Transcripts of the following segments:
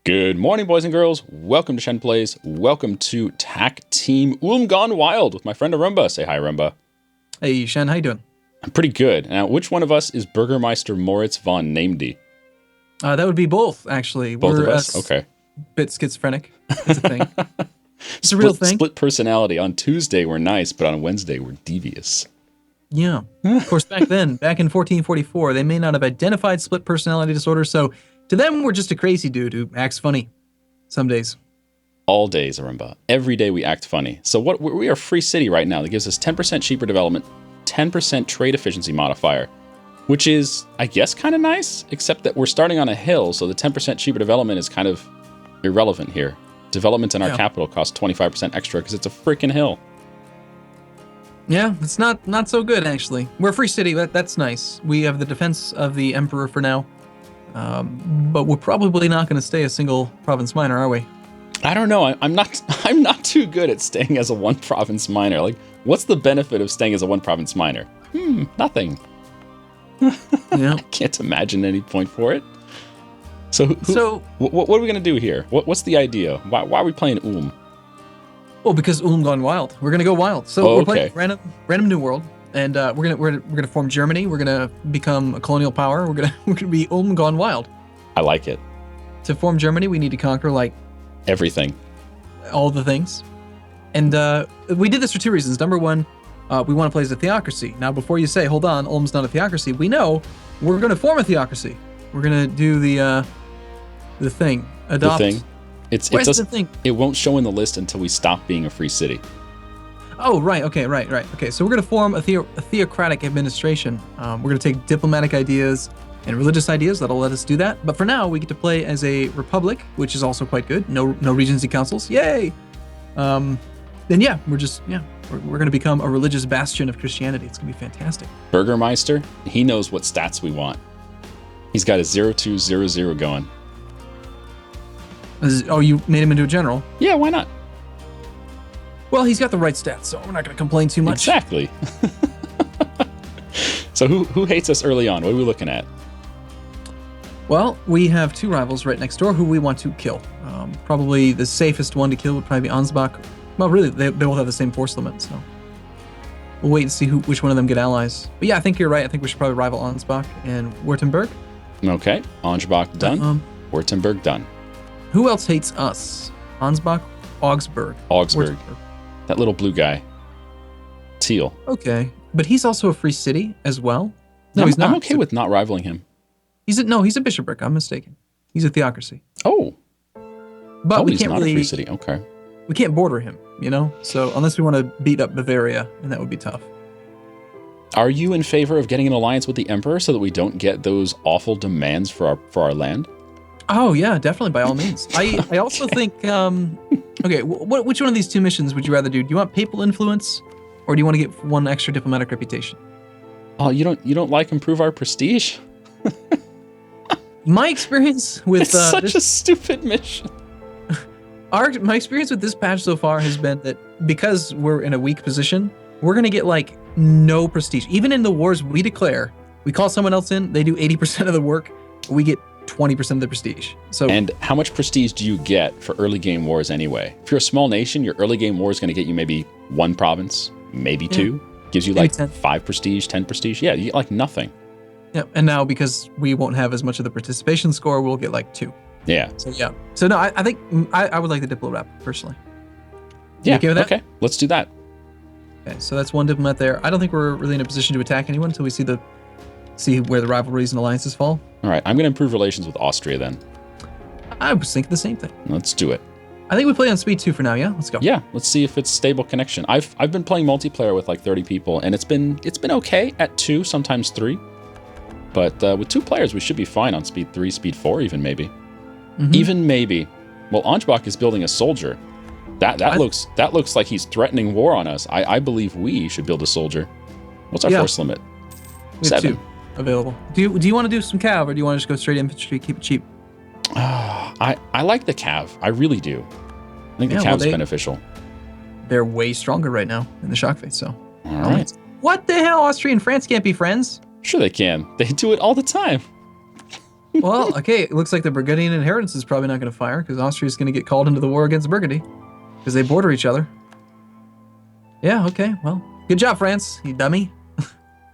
Good morning, boys and girls. Welcome to Shen Plays. Welcome to Tac Team Gone Wild with my friend Arumba. Say hi, Arumba. Hey, Shen, how you doing? I'm pretty good. Now, which one of us is Bürgermeister Moritz von Namedy? That would be both, actually. Both of us? Okay. Bit schizophrenic. It's a thing. It's a real thing. Split personality. On Tuesday, we're nice, but on Wednesday, we're devious. Yeah. Of course, back then, back in 1444, they may not have identified split personality disorder, so to them, we're just a crazy dude who acts funny some days. All days, Arumba. Every day we act funny. So we are a free city right now that gives us 10% cheaper development, 10% trade efficiency modifier, which is, I guess, kind of nice, except that we're starting on a hill, so the 10% cheaper development is kind of irrelevant here. Development in our capital costs 25% extra because it's a freaking hill. Yeah, it's not so good, actually. We're a free city, that's nice. We have the defense of the emperor for now. But we're probably not going to stay a single province minor, are we? I don't know. I'm not too good at staying as a one province minor. Like, what's the benefit of staying as a one province minor? Nothing. Yeah. I can't imagine any point for it. So what are we going to do here? What's the idea? Why are we playing Well, because Gone Wild. We're going to go wild. So we're playing random new world. And we're gonna form Germany. We're gonna become a colonial power. We're gonna be Gone Wild. I like it. To form Germany, we need to conquer like everything, all the things. And we did this for two reasons. Number one, we want to play as a theocracy. Now, before you say, "Hold on, Ulm's not a theocracy," we know we're gonna form a theocracy. We're gonna do the thing. Adopt. The thing. The thing? It won't show in the list until we stop being a free city. Oh, right. Okay, right. Okay, so we're going to form a theocratic administration. We're going to take diplomatic ideas and religious ideas that'll let us do that. But for now, we get to play as a republic, which is also quite good. No regency councils. Yay! Then yeah, we're going to become a religious bastion of Christianity. It's going to be fantastic. Bürgermeister, he knows what stats we want. He's got a 0200 going. Oh, you made him into a general? Yeah, why not? Well, he's got the right stats, so we're not going to complain too much. Exactly. So who hates us early on? What are we looking at? Well, we have two rivals right next door who we want to kill. Probably the safest one to kill would probably be Ansbach. Well, really, they both have the same force limit, so we'll wait and see which one of them get allies. But yeah, I think you're right. I think we should probably rival Ansbach and Wuertenberg. Okay, Ansbach done. Wuertenberg done. Who else hates us? Ansbach, Augsburg. That little blue guy. Teal. Okay. But he's also a free city as well. No, he's not. I'm okay with not rivaling him. He's a bishopric. I'm mistaken. He's a theocracy. Oh. But we he's can't not really, a free city. Okay. We can't border him, So unless we want to beat up Bavaria, and that would be tough. Are you in favor of getting an alliance with the emperor so that we don't get those awful demands for our land? Oh yeah, definitely, by all means. I also think okay, which one of these two missions would you rather do? Do you want papal influence, or do you want to get one extra diplomatic reputation? Oh, you don't like improve our prestige? My experience with it's such a stupid mission. My experience with this patch so far has been that because we're in a weak position, we're gonna get like no prestige. Even in the wars we declare, we call someone else in, they do 80% of the work, we get 20% of the prestige. And how much prestige do you get for early game wars anyway? If you're a small nation, your early game war is going to get you maybe one province, maybe two. Gives you like 5 prestige, 10 prestige. Yeah, you get like nothing. Yeah, and now because we won't have as much of the participation score, we'll get like 2. Yeah. So yeah. So no, I think I would like the diplo rep personally. Yeah. Okay with that? Okay, let's do that. Okay, so that's one diplomat there. I don't think we're really in a position to attack anyone until we see where the rivalries and alliances fall. All right, I'm going to improve relations with Austria then. I was thinking the same thing. Let's do it. I think we play on speed 2 for now, yeah? Let's go. Yeah, let's see if it's stable connection. I've been playing multiplayer with like 30 people, and it's been okay at 2, sometimes 3. But with 2 players, we should be fine on speed 3, speed 4 even maybe. Mm-hmm. Even maybe. Well, Ansbach is building a soldier. That looks like he's threatening war on us. I believe we should build a soldier. What's our force limit? We have 7. 2 available. Do you want to do some cav, or do you want to just go straight infantry, keep it cheap? I like the cav. I really do. I think the cav's beneficial. They're way stronger right now in the shock phase, so. All right. What the hell? Austria and France can't be friends? Sure they can. They do it all the time. Well, okay, it looks like the Burgundian inheritance is probably not going to fire because Austria's going to get called into the war against Burgundy because they border each other. Yeah, okay, well, good job, France, you dummy.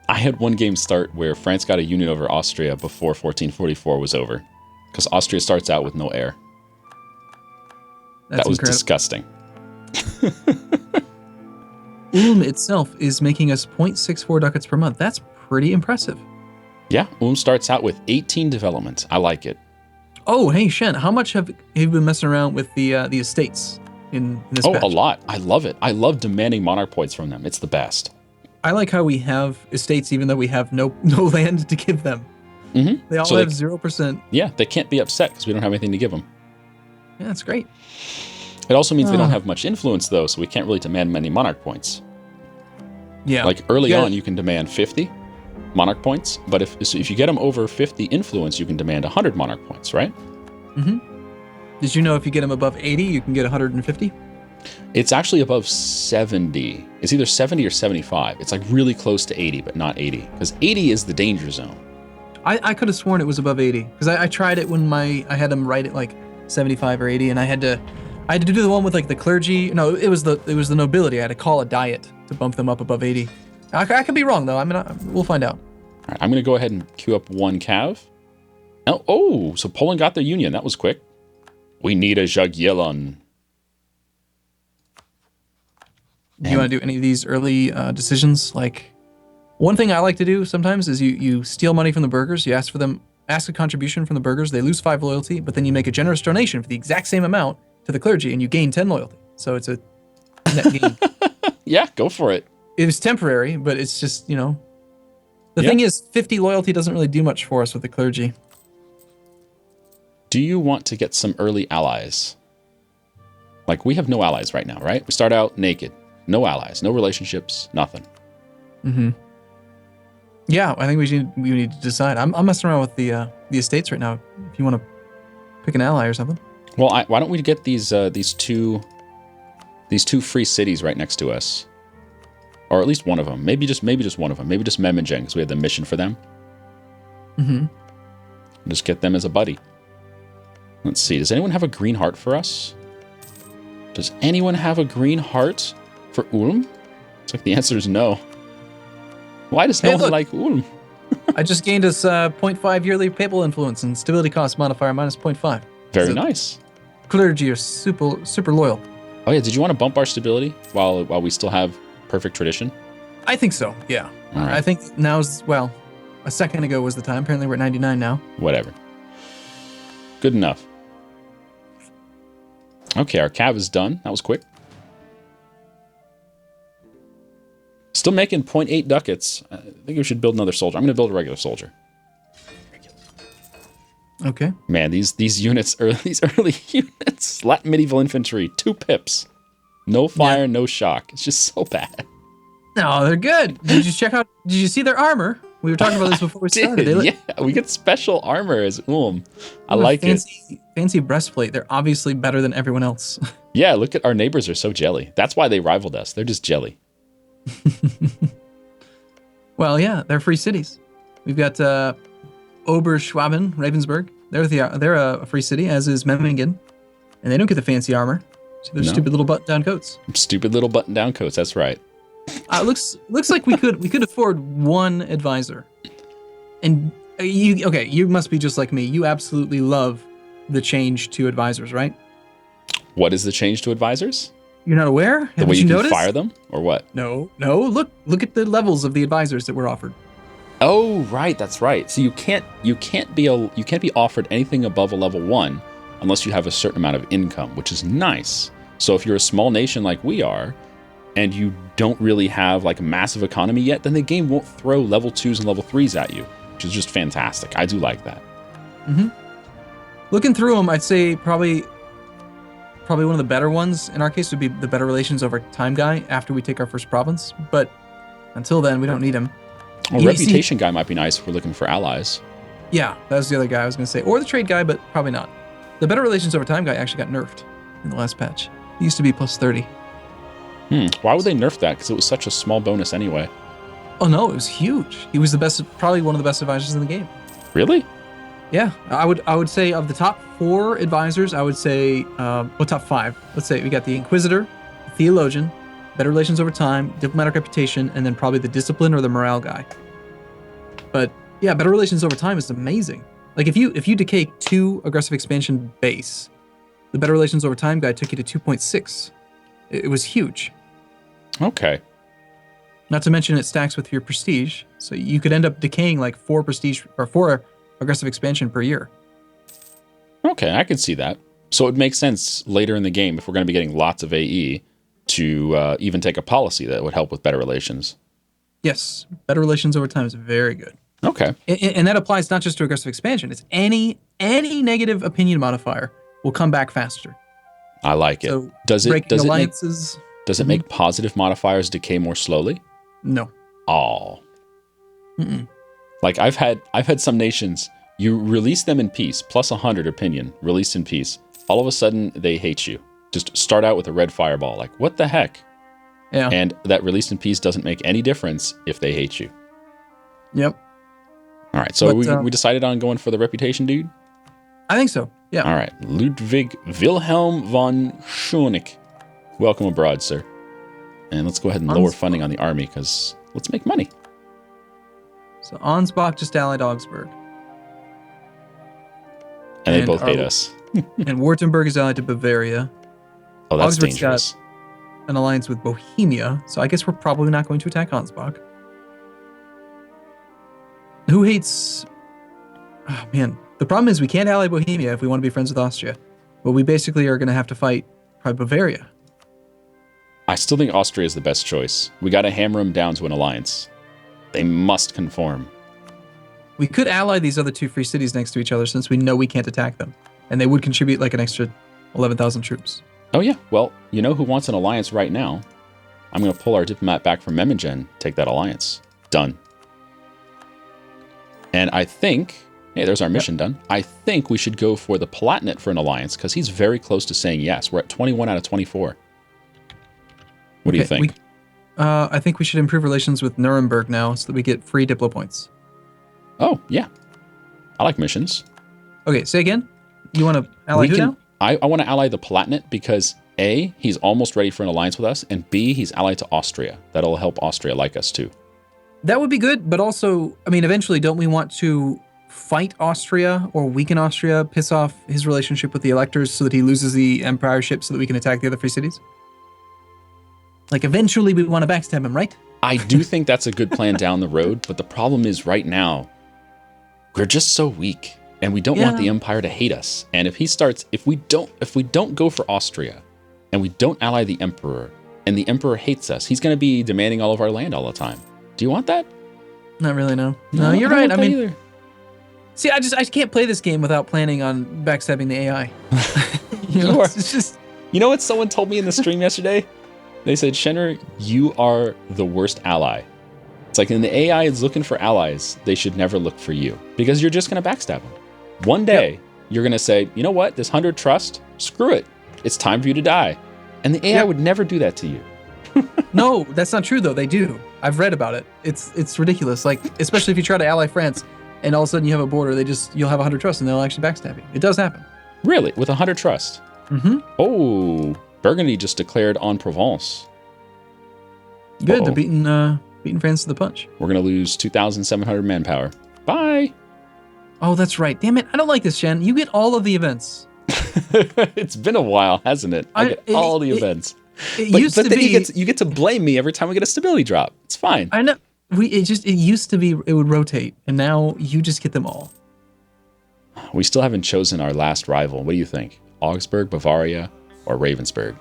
I had one game start where France got a union over Austria before 1444 was over because Austria starts out with no heir. That's that was incredible. disgusting. Ulm itself is making us 0.64 ducats per month. That's pretty impressive. Yeah, Ulm starts out with 18 development. I like it. Oh, hey, Shen, how much have you been messing around with the estates in this patch? A lot. I love it. I love demanding monarch points from them. It's the best. I like how we have estates even though we have no land to give them. Mm-hmm. They all have 0%. Yeah, they can't be upset because we don't have anything to give them. Yeah, that's great. It also means they don't have much influence, though, so we can't really demand many monarch points. Yeah. Like early on, you can demand 50 monarch points, but if you get them over 50 influence, you can demand 100 monarch points, right? Mm-hmm. Did you know if you get them above 80, you can get 150? It's actually above 70. It's either 70 or 75. It's like really close to 80, but not 80, because 80 is the danger zone. I could have sworn it was above 80 because I tried it when I had them write it like 75 or 80, and I had to do the one with like the clergy. No, it was the nobility. I had to call a diet to bump them up above 80. I could be wrong though. I mean, we'll find out. All right, I'm going to go ahead and queue up one cav. Oh, so Poland got their union. That was quick. We need a Jagiellon. Do you want to do any of these early decisions? Like, one thing I like to do sometimes is you steal money from the burghers. You ask a contribution from the burghers. They lose 5 loyalty, but then you make a generous donation for the exact same amount to the clergy, and you gain 10 loyalty. So it's a net gain. Yeah, go for it. It was temporary, but it's just, the thing is, 50 loyalty doesn't really do much for us with the clergy. Do you want to get some early allies? Like, we have no allies right now, right? We start out naked. No allies, no relationships, nothing. Mm-hmm. Yeah, I think we need to decide. I'm messing around with the estates right now. If you want to pick an ally or something. Well, why don't we get these two free cities right next to us, or at least one of them? Maybe just one of them. Maybe just Memmingen, because we had the mission for them. Mm-hmm. Just get them as a buddy. Let's see. Does anyone have a green heart for us? Does anyone have a green heart for Ulm? It's like the answer is no. Why does no one like Ulm? I just gained us 0.5 yearly papal influence and stability cost modifier minus 0.5. Very nice. Clergy are super loyal. Oh yeah, did you want to bump our stability while we still have perfect tradition? I think so, yeah. All right. I think now's, a second ago was the time. Apparently we're at 99 now. Whatever. Good enough. Okay, our cav is done. That was quick. Still making 0.8 ducats. I think we should build another soldier. I'm going to build a regular soldier. Okay. Man, these units, these early units, Latin medieval infantry, 2 pips. No fire, no shock. It's just so bad. No, they're good. Did you see their armor? We were talking about this before we started. Yeah, we get special armor as Ulm. I like it. Fancy breastplate. They're obviously better than everyone else. Yeah, look at our neighbors are so jelly. That's why they rivaled us. They're just jelly. Well, yeah, they're free cities. We've got Oberschwaben, Ravensburg. They're a free city, as is Memmingen, and they don't get the fancy armor. So they're stupid little button-down coats. Stupid little button-down coats. That's right. Looks like we could afford one advisor, and you must be just like me. You absolutely love the change to advisors, right? What is the change to advisors? You're not aware? The way you can fire them, or what? No. Look at the levels of the advisors that were offered. Oh, right, that's right. So you can't be offered anything above a level 1 unless you have a certain amount of income, which is nice. So if you're a small nation like we are, and you don't really have like a massive economy yet, then the game won't throw level 2s and level 3s at you, which is just fantastic. I do like that. Mm-hmm. Looking through them, I'd say probably one of the better ones in our case would be the better relations over time guy after we take our first province. But until then, we don't need him. Well, reputation guy might be nice if we're looking for allies. Yeah, that was the other guy I was going to say. Or the trade guy, but probably not. The better relations over time guy actually got nerfed in the last patch. He used to be plus 30. Why would they nerf that? Because it was such a small bonus anyway. Oh no, it was huge. He was probably one of the best advisors in the game. Really? Yeah, I would say of the top 4 advisors, I would say, top 5. Let's say we got the Inquisitor, the Theologian, Better Relations Over Time, Diplomatic Reputation, and then probably the Discipline or the Morale guy. But yeah, Better Relations Over Time is amazing. Like if you decay 2 aggressive expansion base, the Better Relations Over Time guy took you to 2.6. It was huge. Okay. Not to mention it stacks with your prestige, so you could end up decaying like 4 prestige or 4 aggressive expansion per year. Okay, I can see that. So it makes sense later in the game, if we're going to be getting lots of AE, to even take a policy that would help with better relations. Yes, Better Relations Over Time is very good. Okay. And that applies not just to aggressive expansion. It's any negative opinion modifier will come back faster. I like it. So does alliances, it make positive modifiers decay more slowly? No. Oh. Like I've had some nations, you release them in peace, plus 100 opinion, released in peace. All of a sudden, they hate you. Just start out with a red fireball. Like, what the heck? Yeah. And that released in peace doesn't make any difference if they hate you. Yep. All right, so we decided on going for the reputation dude? I think so, yeah. All right, Ludwig Wilhelm von Schoenig. Welcome abroad, sir. And let's go ahead and lower funding on the army, because let's make money. So Ansbach just allied Augsburg. And they both hate us. And Württemberg is allied to Bavaria. Oh, that's Augsburg's dangerous. got an alliance with Bohemia, so I guess we're probably not going to attack Ansbach. Who hates... Oh, man. The problem is we can't ally Bohemia if we want to be friends with Austria. But we basically are going to have to fight probably Bavaria. I still think Austria is the best choice. We got to hammer them down to an alliance. They must conform. We could ally these other 2 free cities next to each other since we know we can't attack them. And they would contribute like an extra 11,000 troops. Oh yeah, well, you know who wants an alliance right now? I'm going to pull our diplomat back from Memmingen, take that alliance. Done. And I think, hey, there's our mission done. I think we should go for the Palatinate for an alliance, because he's very close to saying yes. We're at 21 out of 24. What do you think? I think we should improve relations with Nuremberg now so that we get free Diplo points. Oh, yeah. I like missions. Okay, say again? You want to ally who now? I want to ally the Palatinate because A, he's almost ready for an alliance with us, and B, he's allied to Austria. That'll help Austria like us too. That would be good, but also, I mean, eventually, don't we want to fight Austria or weaken Austria, piss off his relationship with the electors so that he loses the empireship so that we can attack the other free cities? Like, eventually we want to backstab him, right? I do think that's a good plan down the road, but the problem is right now, we're just so weak, and we don't want the empire to hate us. And if we don't go for Austria, and we don't ally the emperor, and the emperor hates us, he's going to be demanding all of our land all the time. Do you want that? Not really, no. No, you're right. I mean, either. See, I can't play this game without planning on backstabbing the AI. It's just... You know what someone told me in the stream yesterday? They said, Shenryyr, you are the worst ally. It's like, when the AI is looking for allies, they should never look for you, because you're just going to backstab them. One day, you're going to say, you know what, this 100 trust, screw it. It's time for you to die. And the AI would never do that to you. No, that's not true, though. They do. I've read about it. It's ridiculous. Like, especially if you try to ally France, and all of a sudden you have a border, you'll have 100 trust, and they'll actually backstab you. It does happen. Really? With 100 trust? Mm-hmm. Oh, Burgundy just declared en Provence. Good. They're beating France to the punch. We're going to lose 2,700 manpower. Bye. Oh, that's right. Damn it. I don't like this, Shen. You get all of the events. It's been a while, hasn't it? I get all the events. But then you get to blame me every time we get a stability drop. It's fine. I know. It used to be it would rotate, and now you just get them all. We still haven't chosen our last rival. What do you think? Augsburg, Bavaria, or Ravensburg?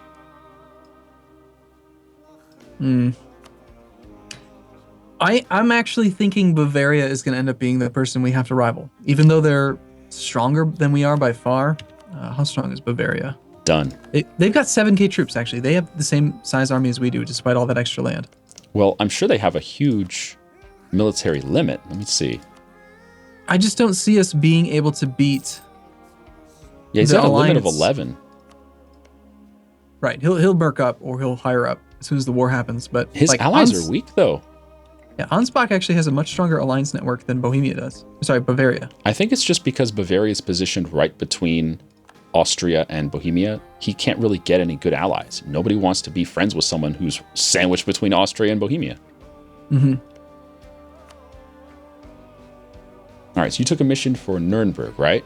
I'm actually thinking Bavaria is going to end up being the person we have to rival, even though they're stronger than we are by far. How strong is Bavaria? Done. They've got 7K troops, actually. They have the same size army as we do, despite all that extra land. Well, I'm sure they have a huge military limit. Let me see. I just don't see us being able to beat. Yeah, he's got a limit of 11. Right. He'll merc up or he'll hire up as soon as the war happens. But his allies are weak, though. Yeah, Ansbach actually has a much stronger alliance network than Bohemia does. Sorry, Bavaria. I think it's just because Bavaria is positioned right between Austria and Bohemia. He can't really get any good allies. Nobody wants to be friends with someone who's sandwiched between Austria and Bohemia. Mm-hmm. All right, so you took a mission for Nuremberg, right?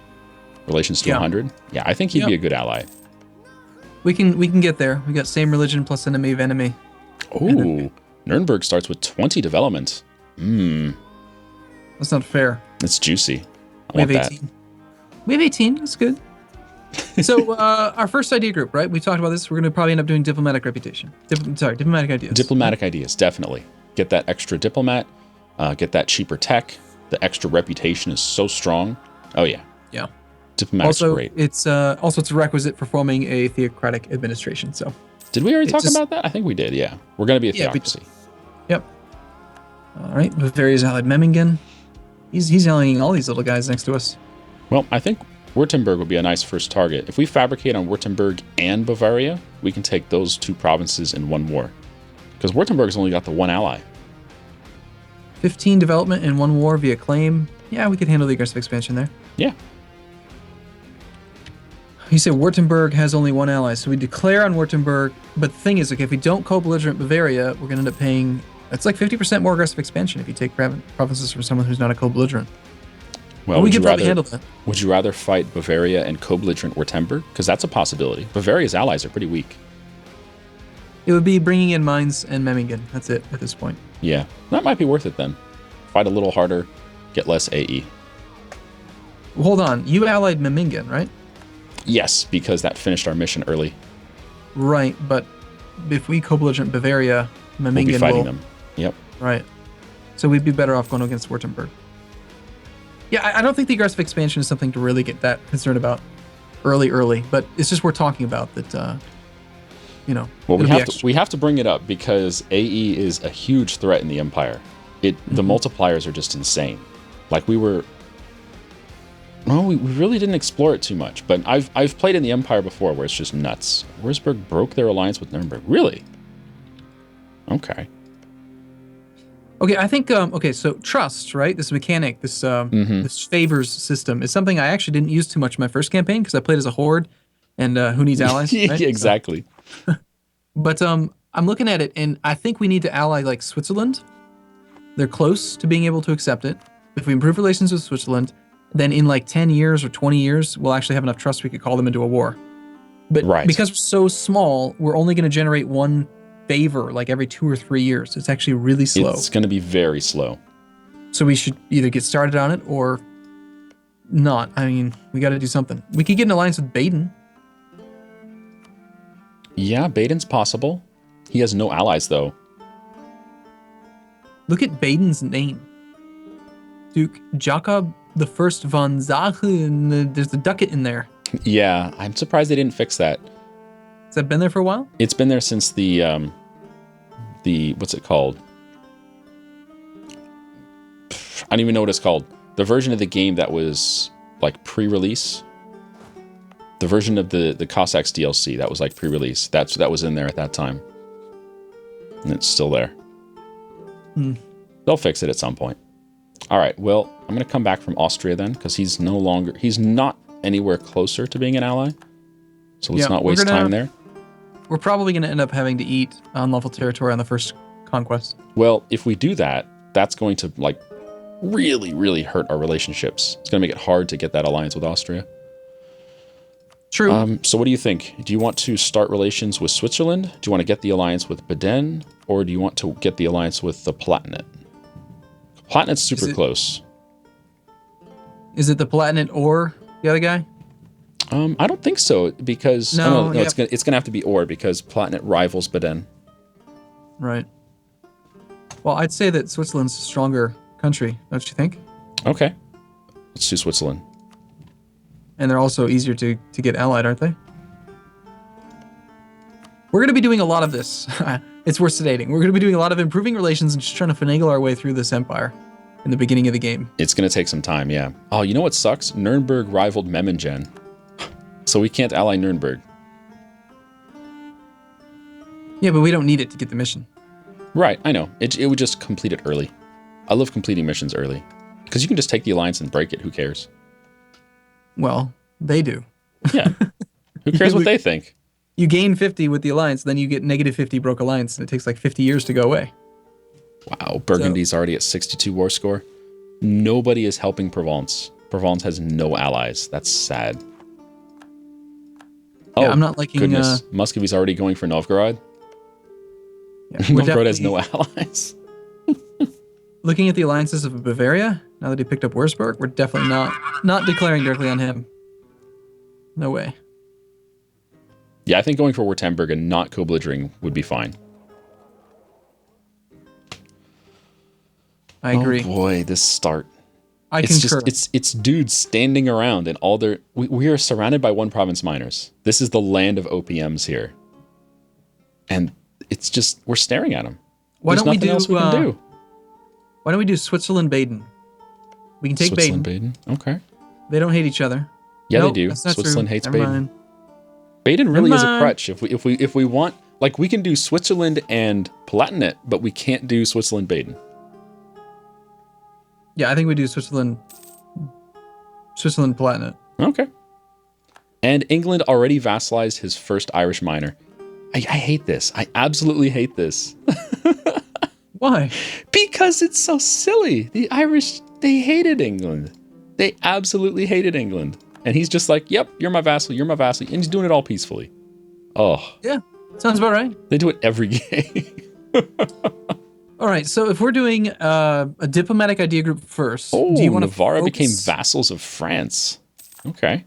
Relations to 100? Yeah, I think he'd be a good ally. We can get there. We got same religion plus enemy of enemy. Ooh, Nuremberg starts with 20 development. That's not fair. It's juicy. We have 18. We have 18. That's good. So our first idea group, right? We talked about this. We're going to probably end up doing diplomatic reputation. Diplomatic ideas. Diplomatic ideas, definitely. Get that extra diplomat. Get that cheaper tech. The extra reputation is so strong. Oh, yeah. Yeah. Diplomatic's great. It's a requisite for forming a theocratic administration. So, did we already talk about that? I think we did. Yeah, we're going to be a theocracy. Yep. All right. Bavaria's allied Memmingen. He's allying all these little guys next to us. Well, I think Württemberg would be a nice first target. If we fabricate on Württemberg and Bavaria, we can take those two provinces in one war. Because Württemberg's only got the one ally. 15 development in one war via claim. Yeah, we could handle the aggressive expansion there. Yeah. You said Württemberg has only one ally, so we declare on Württemberg. But the thing is, like, if we don't co-belligerent Bavaria, we're going to end up paying. It's like 50% more aggressive expansion if you take provinces from someone who's not a co-belligerent. Well, we could probably handle that. Would you rather fight Bavaria and co-belligerent Württemberg? Because that's a possibility. Bavaria's allies are pretty weak. It would be bringing in Mainz and Memmingen. That's it at this point. Yeah, that might be worth it then. Fight a little harder, get less AE. Well, hold on, you allied Memmingen, right? Yes, because that finished our mission early. Right, but if we co-belligerent Bavaria, Memmingen we'll be fighting them. Yep. Right. So we'd be better off going against Württemberg. Yeah, I don't think the aggressive expansion is something to really get that concerned about early, but it's just worth talking about that. Well, we have to bring it up because AE is a huge threat in the Empire. The multipliers are just insane. Like we really didn't explore it too much, but I've played in the Empire before where it's just nuts. Wurzburg broke their alliance with Nuremberg. Really? Okay. Okay, I think so trust, right? This mechanic, this favors system is something I actually didn't use too much in my first campaign because I played as a horde, and who needs allies? Right? Exactly. But I'm looking at it, and I think we need to ally like Switzerland. They're close to being able to accept it. If we improve relations with Switzerland, then in like 10 years or 20 years, we'll actually have enough trust we could call them into a war. But because we're so small, we're only going to generate one favor like every 2 or 3 years. It's actually really slow. It's going to be very slow. So we should either get started on it or not. I mean, we got to do something. We could get an alliance with Baden. Yeah, Baden's possible. He has no allies, though. Look at Baden's name. Duke Jakob the First von Sachen. There's a ducat in there. Yeah, I'm surprised they didn't fix that. Has that been there for a while? It's been there since the what's it called? I don't even know what it's called. The version of the game that was like pre-release. The version of the Cossacks DLC that was like pre-release. That was in there at that time. And it's still there. They'll fix it at some point. All right, well, I'm going to come back from Austria then, because he's not anywhere closer to being an ally. So let's not waste time there. We're probably going to end up having to eat unlawful territory on the first conquest. Well, if we do that, that's going to like really, really hurt our relationships. It's going to make it hard to get that alliance with Austria. True. So what do you think? Do you want to start relations with Switzerland? Do you want to get the alliance with Baden? Or do you want to get the alliance with the Palatinate? Palatinate super close. Is it the Palatinate or the other guy? I don't think so, because no, it's gonna have to be or, because Palatinate rivals Baden. Right. Well, I'd say that Switzerland's a stronger country, don't you think? Okay. Let's do Switzerland. And they're also easier to get allied, aren't they? We're going to be doing a lot of this. It's worth stating. We're going to be doing a lot of improving relations and just trying to finagle our way through this empire in the beginning of the game. It's going to take some time, yeah. Oh, you know what sucks? Nuremberg rivaled Memmingen. So we can't ally Nuremberg. Yeah, but we don't need it to get the mission. Right, I know. It would just complete it early. I love completing missions early. Because you can just take the alliance and break it. Who cares? Well, they do. Yeah. Who cares what they think? You gain 50 with the alliance, then you get negative 50 broke alliance, and it takes like 50 years to go away. Wow, Burgundy's already at 62 war score. Nobody is helping Provence. Provence has no allies. That's sad. Yeah, Oh, I'm not liking... goodness. Muscovy's already going for Novgorod. Yeah, Novgorod has no allies. Looking at the alliances of Bavaria, now that he picked up Wuertemberg, we're definitely not declaring directly on him. No way. Yeah, I think going for Württemberg and not co-belligerering would be fine. I agree. Oh boy, this start. It's concur. It's dudes standing around and all their... We are surrounded by one province miners. This is the land of OPMs here. And it's just... We're staring at them. Why don't we do... else we can do. Why don't we do Switzerland-Baden? We can take Baden. Baden. Okay. They don't hate each other. Yeah, Nope, they do. that's not Switzerland true. hates Never Baden. mind. Baden really is a mind. crutch. If we want, like, we can do Switzerland and Palatinate, but we can't do Switzerland Baden. Yeah, I think we do Switzerland Palatinate. Okay. And England already vassalized his first Irish minor. I hate this. I absolutely hate this. Why? Because it's so silly. The Irish, they hated England. They absolutely hated England. And he's just like, yep, you're my vassal, you're my vassal. And he's doing it all peacefully. Oh. Yeah, sounds about right. They do it every game. All right, so if we're doing a diplomatic idea group first, Oh, do you want to Navarra became vassals of France. Okay.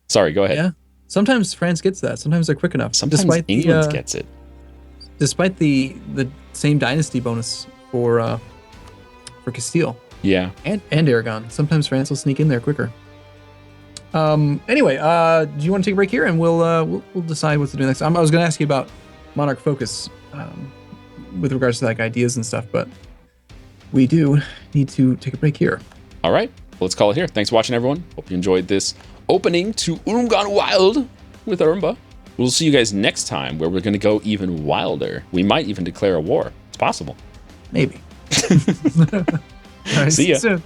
Sorry, go ahead. Yeah. Sometimes France gets that. Sometimes they're quick enough. Sometimes despite England gets it. Despite the same dynasty bonus for Castile. Yeah. And Aragon. Sometimes France will sneak in there quicker. Anyway, do you want to take a break here and we'll decide what to do next? I was going to ask you about Monarch Focus with regards to like ideas and stuff, but we do need to take a break here. All right, let's call it here. Thanks for watching, everyone. Hope you enjoyed this opening to Urumgan Wild with Arumba. We'll see you guys next time where we're going to go even wilder. We might even declare a war. It's possible. Maybe. All right, See ya. soon.